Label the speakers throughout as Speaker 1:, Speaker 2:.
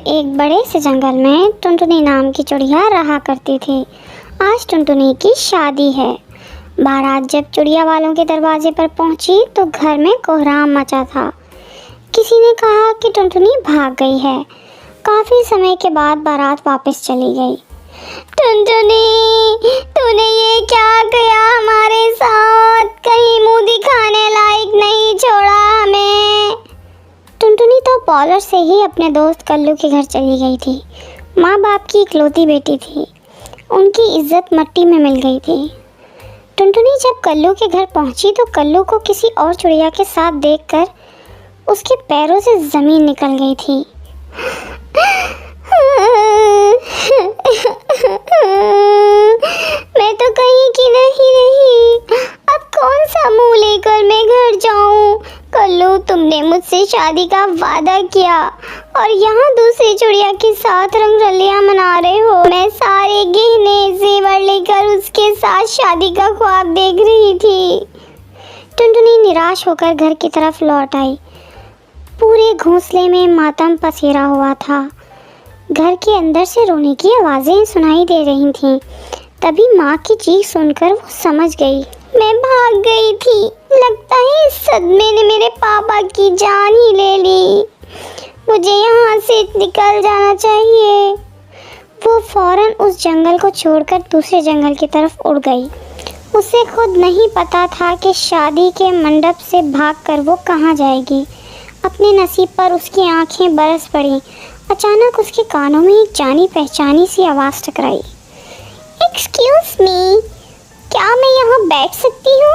Speaker 1: एक बड़े से जंगल में टुनटुनी नाम की चिड़िया रहा करती थी। आज टुनटुनी की शादी है। बारात जब चिड़िया वालों के दरवाजे पर पहुंची तो घर में कोहराम मचा था। किसी ने कहा कि टुनटुनी भाग गई है। काफ़ी समय के बाद बारात वापस चली गई। टुनटुनी, तूने ये क्या किया हमारे साथ? कहीं मुंह दिखाने लायक नहीं छोड़ा हमें। टुनटुनी तो पॉलर से ही अपने दोस्त कल्लू के घर चली गई थी। माँ बाप की इकलौती बेटी थी। उनकी इज्जत मिट्टी में मिल गई थी। टुनटुनी जब कल्लू के घर पहुंची तो कल्लू को किसी और चिड़िया के साथ देखकर उसके पैरों से ज़मीन निकल गई थी। मैं तो कहीं की नहीं रही। अब कौन सा मुंह लेकर मैं घर जाऊं? कल्लू, तुमने मुझसे शादी का वादा किया और यहाँ दूसरी चिड़िया के साथ रंगरलियां मना रहे हो। मैं सारे गहने जेवर लेकर उसके साथ शादी का ख्वाब देख रही थी। टुनटुनी निराश होकर घर की तरफ लौट आई। पूरे घोंसले में मातम पसेरा हुआ था। घर के अंदर से रोने की आवाज़ें सुनाई दे रही थीं। तभी माँ की चीख सुनकर वो समझ गई। मैं भाग गई थी। लगता है इस सदमे ने मेरे पापा की जान ही ले ली। मुझे यहाँ से निकल जाना चाहिए। वो फौरन उस जंगल को छोड़कर दूसरे जंगल की तरफ उड़ गई। उसे खुद नहीं पता था कि शादी के मंडप से भागकर वो कहाँ जाएगी। अपने नसीब पर उसकी आंखें बरस पड़ी। अचानक उसके कानों में एक जानी पहचानी सी आवाज़ टकराई। एक्सक्यूज़ मी, क्या मैं यहाँ बैठ सकती हूँ?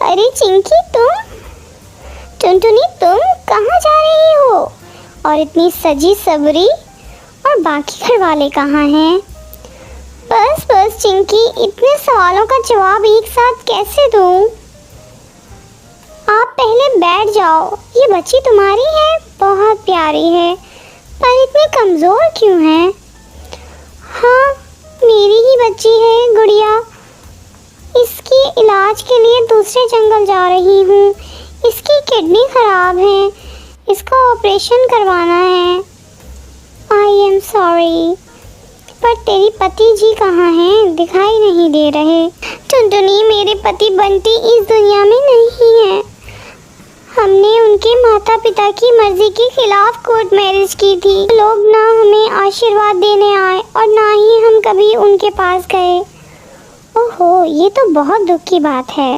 Speaker 1: अरे चिंकी, तुम? टुनटुनी, तुम कहाँ जा रही हो? और इतनी सजी सवरी, और बाकी घर वाले कहाँ हैं? बस बस चिंकी, इतने सवालों का जवाब एक साथ कैसे दूँ? आप पहले बैठ जाओ। ये बच्ची तुम्हारी है? बहुत प्यारी है, पर इतनी कमज़ोर क्यों है? हाँ, मेरी ही बच्ची है गुड़िया। इसकी इलाज के लिए दूसरे जंगल जा रही हूँ। इसकी किडनी ख़राब है। इसका ऑपरेशन करवाना है। आई एम सॉरी, पर तेरी पति जी कहाँ हैं? दिखाई नहीं दे रहे। टुनटुनी, मेरे पति बंटी इस दुनिया में नहीं है। हमने उनके माता पिता की मर्जी के खिलाफ कोर्ट मैरिज की थी। लोग ना हमें आशीर्वाद देने आए और ना ही हम कभी उनके पास गए। ओहो, ये तो बहुत दुख की बात है।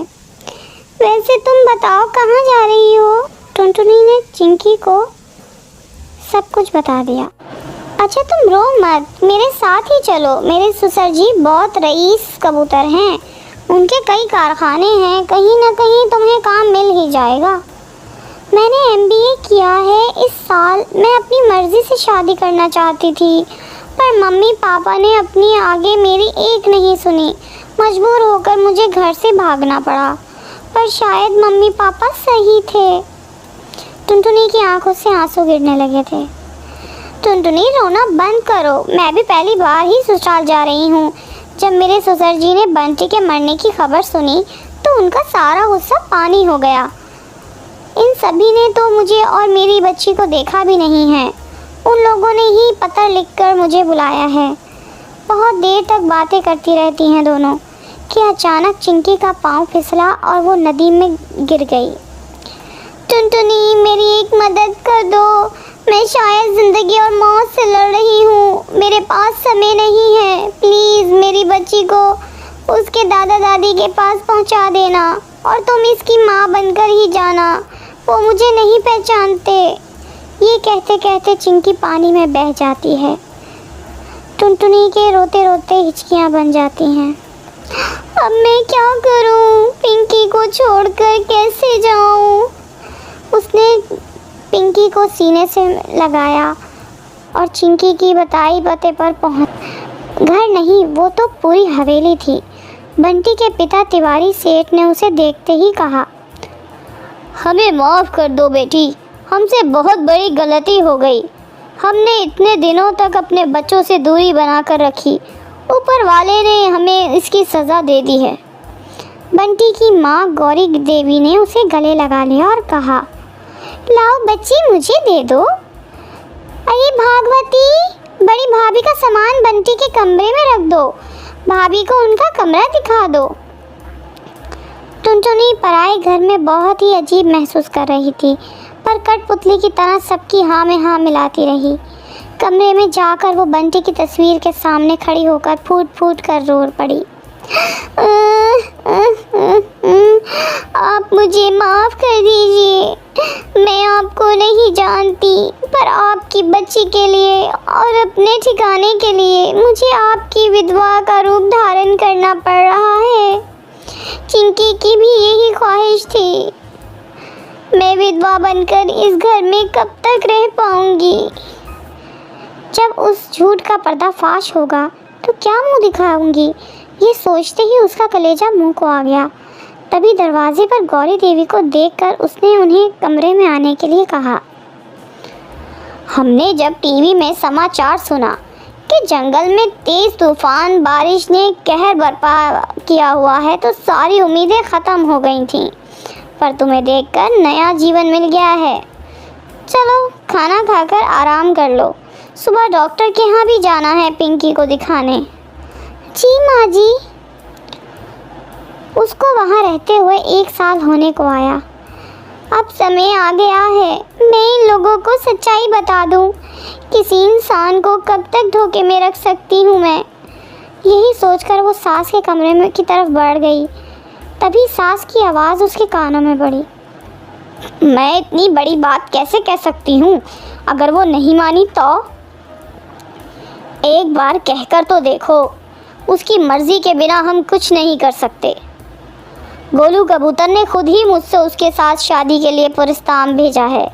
Speaker 1: वैसे तुम बताओ कहाँ जा रही हो? टुनटुनी ने चिंकी को सब कुछ बता दिया। अच्छा, तुम रो मत, मेरे साथ ही चलो। मेरे ससुर जी बहुत रईस कबूतर हैं। उनके कई कारखाने हैं। कहीं ना कहीं तुम्हें काम मिल ही जाएगा। मैंने MBA किया है इस साल। मैं अपनी मर्ज़ी से शादी करना चाहती थी, पर मम्मी पापा ने अपनी आगे मेरी एक नहीं सुनी। मजबूर होकर मुझे घर से भागना पड़ा, पर शायद मम्मी पापा सही थे। टुनटुनी की आंखों से आंसू गिरने लगे थे। टुनटुनी, रोना बंद करो। मैं भी पहली बार ही ससुराल जा रही हूँ। जब मेरे ससुर जी ने बंटी के मरने की खबर सुनी तो उनका सारा गुस्सा पानी हो गया। इन सभी ने तो मुझे और मेरी बच्ची को देखा भी नहीं है। उन लोगों ने ही पत्र लिखकर मुझे बुलाया है। बहुत देर तक बातें करती रहती हैं दोनों कि अचानक चिंकी का पाँव फिसला और वो नदी में गिर गई। टुनटुनी, मेरी एक मदद कर दो। मैं शायद ज़िंदगी और मौत से लड़ रही हूँ। मेरे पास समय नहीं है। प्लीज़ मेरी बच्ची को उसके दादा दादी के पास पहुँचा देना और तुम इसकी माँ बनकर ही जाना। वो मुझे नहीं पहचानते। ये कहते कहते चिंकी पानी में बह जाती है। टुनटुनी के रोते रोते हिचकियाँ बन जाती हैं। अब मैं क्या करूं? पिंकी को छोड़कर कैसे जाऊं? उसने पिंकी को सीने से लगाया और चिंकी की बताई पते पर पहुंच। घर नहीं, वो तो पूरी हवेली थी। बंटी के पिता तिवारी सेठ ने उसे देखते ही कहा, हमें माफ़ कर दो बेटी, हमसे बहुत बड़ी गलती हो गई। हमने इतने दिनों तक अपने बच्चों से दूरी बनाकर रखी। ऊपर वाले ने हमें इसकी सज़ा दे दी है। बंटी की माँ गौरी देवी ने उसे गले लगा लिया और कहा, लाओ बच्ची, मुझे दे दो। अरे भागवती, बड़ी भाभी का सामान बंटी के कमरे में रख दो, भाभी को उनका कमरा दिखा दो। टुनटुनी पराए घर में बहुत ही अजीब महसूस कर रही थी, पर कठपुतली की तरह सबकी हाँ में हाँ मिलाती रही। कमरे में जाकर वो बंटी की तस्वीर के सामने खड़ी होकर फूट फूट कर रो पड़ी। आप मुझे माफ़ कर दीजिए, मैं आपको नहीं जानती, पर आपकी बच्ची के लिए और अपने ठिकाने के लिए मुझे आपकी विधवा का रूप धारण करना पड़ रहा है। चिंकी की भी यही ख्वाहिश थी। मैं विधवा बनकर इस घर में कब तक रह पाऊंगी? जब उस झूठ का पर्दाफाश होगा तो क्या मुंह दिखाऊंगी? ये सोचते ही उसका कलेजा मुंह को आ गया। तभी दरवाजे पर गौरी देवी को देखकर उसने उन्हें कमरे में आने के लिए कहा। हमने जब टीवी में समाचार सुना कि जंगल में तेज तूफान बारिश ने कहर बरपा किया हुआ है तो सारी उम्मीदें ख़त्म हो गई थीं, पर तुम्हें देखकर नया जीवन मिल गया है। चलो खाना खाकर आराम कर लो, सुबह डॉक्टर के यहाँ भी जाना है पिंकी को दिखाने। जी माँ जी। उसको वहाँ रहते हुए 1 साल होने को आया। अब समय आ गया है मैं इन लोगों को सच्चाई बता दूँ। किसी इंसान को कब तक धोखे में रख सकती हूँ मैं? यही सोचकर वो सास के कमरे में की तरफ बढ़ गई। तभी सास की आवाज़ उसके कानों में पड़ी। मैं इतनी बड़ी बात कैसे कह सकती हूँ? अगर वो नहीं मानी तो? एक बार कहकर तो देखो, उसकी मर्ज़ी के बिना हम कुछ नहीं कर सकते। गोलू कबूतर ने खुद ही मुझसे उसके साथ शादी के लिए प्रस्ताव भेजा है।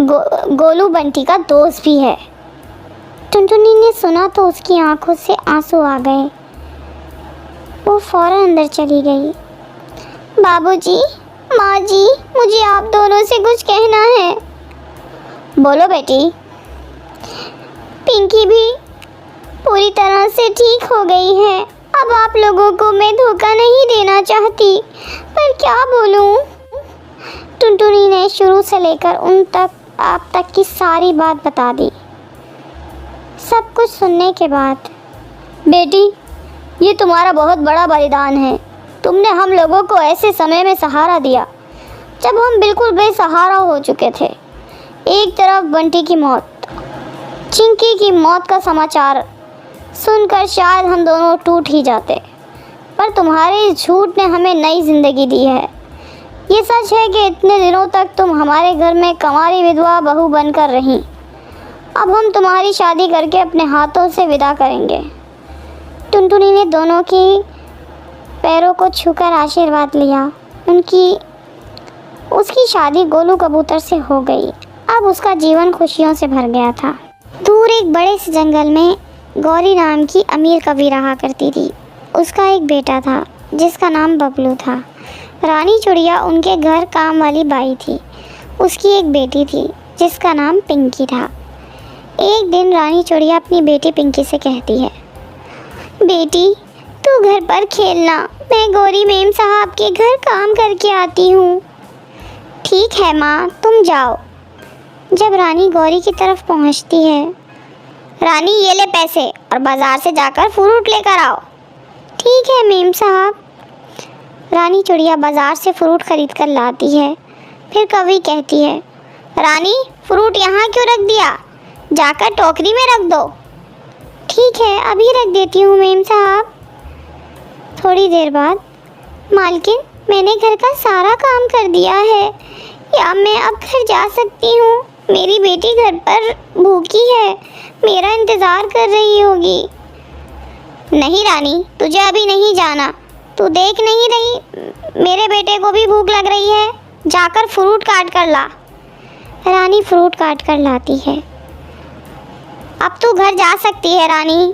Speaker 1: गोलू बंटी का दोस्त भी है। टुनटुनी ने सुना तो उसकी आंखों से आंसू आ गए। वो फौरन अंदर चली गई। बाबूजी, माँ जी, मुझे आप दोनों से कुछ कहना है। बोलो बेटी। पिंकी भी पूरी तरह से ठीक हो गई है। अब आप लोगों को मैं धोखा नहीं देना चाहती, पर क्या बोलूं? टुनटुनी ने शुरू से लेकर उन तक आप तक की सारी बात बता दी। सब कुछ सुनने के बाद, बेटी, ये तुम्हारा बहुत बड़ा बलिदान है। तुमने हम लोगों को ऐसे समय में सहारा दिया जब हम बिल्कुल बेसहारा हो चुके थे। एक तरफ बंटी की मौत, चिंकी की मौत का समाचार सुनकर शायद हम दोनों टूट ही जाते, पर तुम्हारे इस झूठ ने हमें नई ज़िंदगी दी है। ये सच है कि इतने दिनों तक तुम हमारे घर में कंवारी विधवा बहू बनकर रहीं। अब हम तुम्हारी शादी करके अपने हाथों से विदा करेंगे। टुनटुनी ने दोनों की पैरों को छूकर आशीर्वाद लिया। उसकी शादी गोलू कबूतर से हो गई। अब उसका जीवन खुशियों से भर गया था। दूर एक बड़े से जंगल में गौरी नाम की अमीर कवि रहा करती थी। उसका एक बेटा था जिसका नाम बबलू था। रानी चुड़िया उनके घर काम वाली बाई थी। उसकी एक बेटी थी जिसका नाम पिंकी था। एक दिन रानी चुड़िया अपनी बेटी पिंकी से कहती है, बेटी तू घर पर खेलना, मैं गौरी मेम साहब के घर काम करके आती हूँ। ठीक है माँ, तुम जाओ। जब रानी गौरी की तरफ पहुँचती है, रानी ये ले पैसे और बाज़ार से जाकर फ्रूट लेकर आओ। ठीक है मेम साहब। रानी चुड़िया बाज़ार से फ्रूट खरीद कर लाती है। फिर कवि कहती है, रानी फ्रूट यहाँ क्यों रख दिया? जाकर टोकरी में रख दो। ठीक है, अभी रख देती हूँ मेम साहब। थोड़ी देर बाद, मालकिन मैंने घर का सारा काम कर दिया है, क्या मैं अब घर जा सकती हूँ? मेरी बेटी घर पर भूखी है, मेरा इंतज़ार कर रही होगी। नहीं रानी, तुझे अभी नहीं जाना। तू देख नहीं रही मेरे बेटे को भी भूख लग रही है, जाकर फ्रूट काट कर ला। रानी फ्रूट काट कर लाती है। अब तू घर जा सकती है रानी।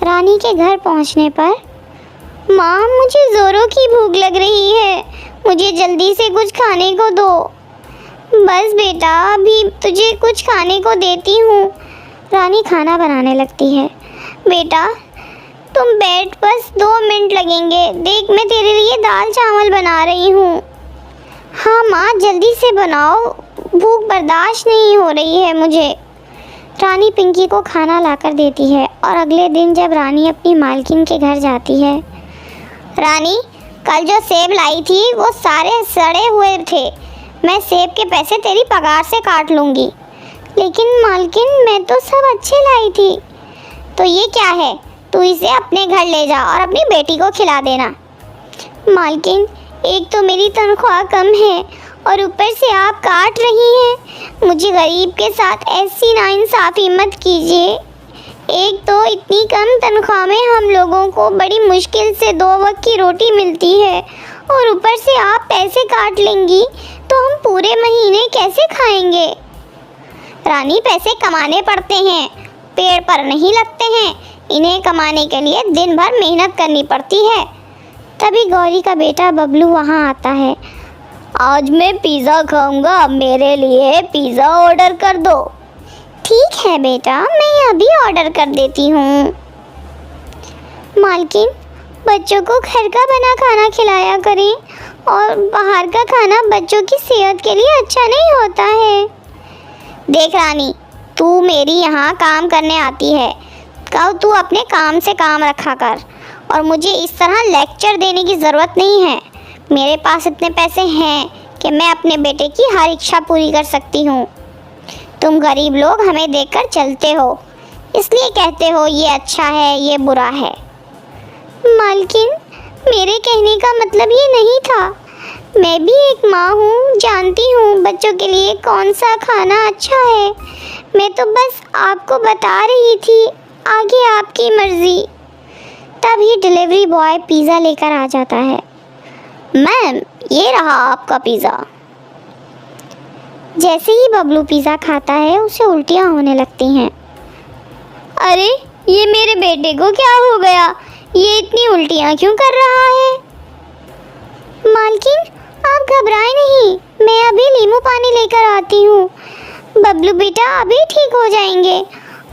Speaker 1: रानी के घर पहुंचने पर, माँ मुझे ज़ोरों की भूख लग रही है, मुझे जल्दी से कुछ खाने को दो। बस बेटा, अभी तुझे कुछ खाने को देती हूँ। रानी खाना बनाने लगती है। बेटा तुम बैठ, बस 2 मिनट लगेंगे, देख मैं तेरे लिए दाल चावल बना रही हूँ। हाँ माँ, जल्दी से बनाओ, भूख बर्दाश्त नहीं हो रही है मुझे। रानी पिंकी को खाना लाकर देती है और अगले दिन जब रानी अपनी मालकिन के घर जाती है, रानी कल जो सेब लाई थी वो सारे सड़े हुए थे। मैं सेब के पैसे तेरी पगार से काट लूँगी। लेकिन मालकिन मैं तो सब अच्छे लाई थी। तो ये क्या है, तू इसे अपने घर ले जा और अपनी बेटी को खिला देना। मालकिन एक तो मेरी तनख्वाह कम है और ऊपर से आप काट रही हैं। मुझे गरीब के साथ ऐसी नाइंसाफ़ी मत कीजिए। एक तो इतनी कम तनख्वाह में हम लोगों को बड़ी मुश्किल से 2 वक्त की रोटी मिलती है और ऊपर से आप पैसे काट लेंगी तो हम पूरे महीने कैसे खाएंगे। रानी पैसे कमाने पड़ते हैं, पेड़ पर नहीं लगते हैं। इन्हें कमाने के लिए दिन भर मेहनत करनी पड़ती है। तभी गौरी का बेटा बबलू वहाँ आता है। आज मैं पिज़्ज़ा खाऊंगा, मेरे लिए पिज़्ज़ा ऑर्डर कर दो। ठीक है बेटा, मैं अभी ऑर्डर कर देती हूँ। मालकिन बच्चों को घर का बना खाना खिलाया करें और बाहर का खाना बच्चों की सेहत के लिए अच्छा नहीं होता है। देख रानी, तू मेरी यहाँ काम करने आती है, कब तू अपने काम से काम रखा कर और मुझे इस तरह लेक्चर देने की ज़रूरत नहीं है। मेरे पास इतने पैसे हैं कि मैं अपने बेटे की हर इच्छा पूरी कर सकती हूँ। तुम गरीब लोग हमें देखकर चलते हो, इसलिए कहते हो ये अच्छा है, ये बुरा है। मालकिन मेरे कहने का मतलब ये नहीं था। मैं भी एक माँ हूँ, जानती हूँ बच्चों के लिए कौन सा खाना अच्छा है। मैं तो बस आपको बता रही थी, आगे आपकी मर्ज़ी। तभी डिलीवरी बॉय पिज़्ज़ा लेकर आ जाता है। मैम, ये रहा आपका पिज़्ज़ा। जैसे ही बबलू पिज़्ज़ा खाता है उसे उल्टियाँ होने लगती हैं। अरे ये मेरे बेटे को क्या हो गया, ये इतनी उल्टियाँ क्यों कर रहा है। मालकिन आप घबराएं नहीं, मैं अभी नींबू पानी लेकर आती हूँ। बबलू बेटा अभी ठीक हो जाएंगे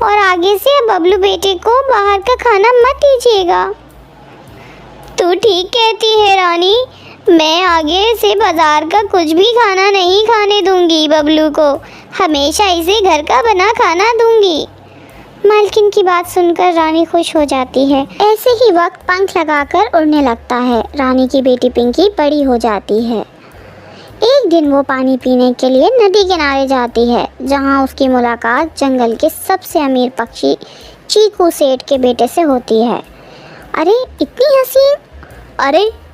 Speaker 1: और आगे से बबलू बेटे को बाहर का खाना मत दीजिएगा। तू ठीक कहती है रानी, मैं आगे से बाजार का कुछ भी खाना नहीं खाने दूंगी। बबलू को हमेशा इसे घर का बना खाना दूंगी। मालकिन की बात सुनकर रानी खुश हो जाती है। ऐसे ही वक्त पंख लगाकर उड़ने लगता है। रानी की बेटी पिंकी बड़ी हो जाती है। एक दिन वो पानी पीने के लिए नदी किनारे जाती है, जहाँ उसकी मुलाकात जंगल के सबसे अमीर पक्षी चीकू सेठ के बेटे से होती है। अरे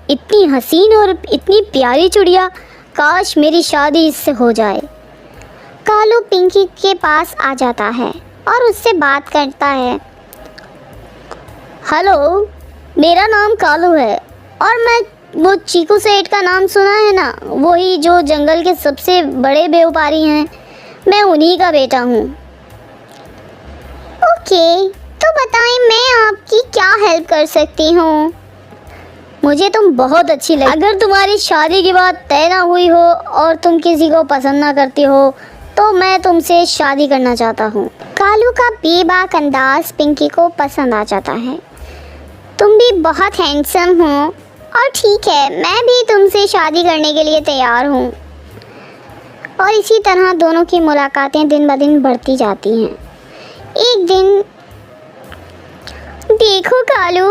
Speaker 1: इतनी हसीन और इतनी प्यारी चिड़िया, काश मेरी शादी इससे हो जाए। कालू पिंकी के पास आ जाता है और उससे बात करता है। हेलो, मेरा नाम कालू है और मैं वो चीकू सेठ का नाम सुना है ना, वही जो जंगल के सबसे बड़े व्यापारी हैं, मैं उन्हीं का बेटा हूँ। ओके, तो बताएं मैं आपकी क्या हेल्प कर सकती हूँ। मुझे तुम बहुत अच्छी लगी। अगर तुम्हारी शादी की बात तय ना हुई हो और तुम किसी को पसंद ना करती हो तो मैं तुमसे शादी करना चाहता हूँ। कालू का बेबाक अंदाज पिंकी को पसंद आ जाता है। तुम भी बहुत हैंडसम हो और ठीक है, मैं भी तुमसे शादी करने के लिए तैयार हूँ। और इसी तरह दोनों की मुलाकातें दिन ब दिन बढ़ती जाती हैं। एक दिन, देखो कालू,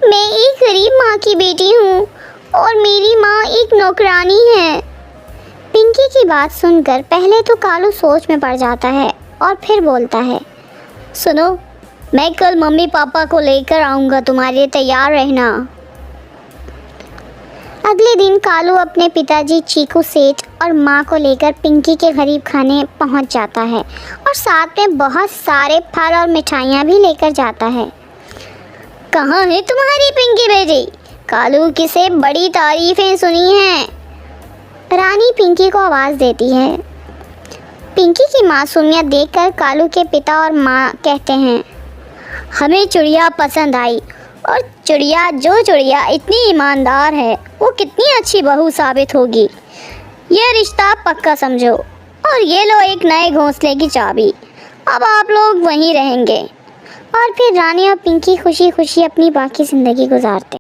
Speaker 1: मैं एक गरीब माँ की बेटी हूँ और मेरी माँ एक नौकरानी है। पिंकी की बात सुनकर पहले तो कालू सोच में पड़ जाता है और फिर बोलता है, सुनो, मैं कल मम्मी पापा को लेकर आऊँगा, तुम्हारे तैयार रहना। अगले दिन कालू अपने पिताजी चीकू सेठ और माँ को लेकर पिंकी के गरीब खाने पहुँच जाता है और साथ में बहुत सारे फल और मिठाइयाँ भी लेकर जाता है। कहाँ है तुम्हारी पिंकी बेटी? कालू की से बड़ी तारीफें सुनी हैं। रानी पिंकी को आवाज़ देती है। पिंकी की मासूमियत देखकर कालू के पिता और माँ कहते हैं, हमें चिड़िया पसंद आई और चिड़िया इतनी ईमानदार है, वो कितनी अच्छी बहू साबित होगी। यह रिश्ता पक्का समझो और ये लो एक नए घोंसले की चाबी। अब आप लोग वहीं रहेंगे। और फिर रानी और पिंकी खुशी खुशी अपनी बाकी ज़िंदगी गुजारते।